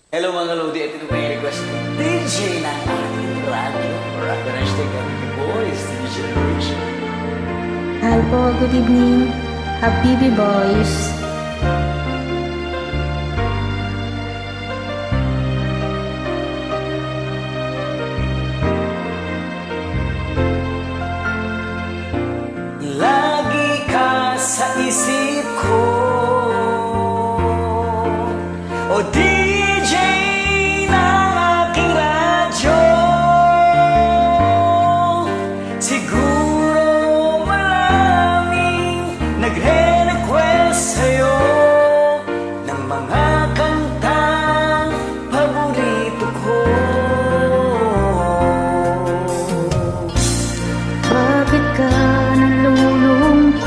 Hello mga Lodi, ito na may request ni DJ ng ating radyo. Rock and hashtag Happy Boys, TV Generation. Hi po, good evening. Habibi Boys. Lagi ka sa isip ko, o DJ ng aking radyo. Siguro maraming nagre-request sa'yo ng mga kantang paborito ko. Bakit ka nalulungkot?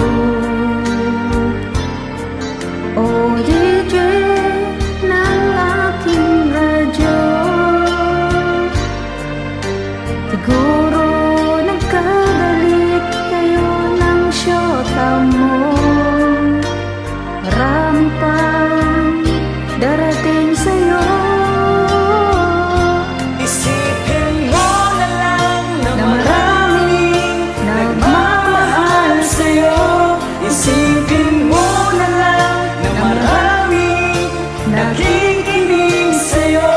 O DJ ng aking radyo. Siguro nagkagalit kayo ng syota mo. Marami pang darating sa'yo. Isipin mo na lang na Na maraming nagmamahal sa'yo. Isipin mo na lang na maraming nakikinig sa'yo.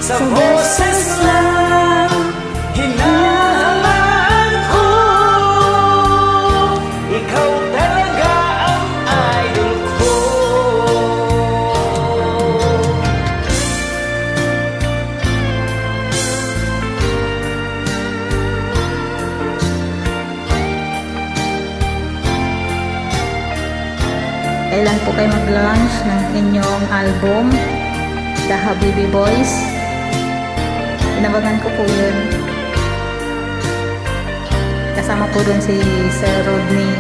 Sa boses lang hinahangaan ko, ikaw talaga ang idol ko. Kailan po kayo mag-launch ng inyong album, The Habibi Boys? Inabangan ko po yun. Kasama po dun si Sir Rodney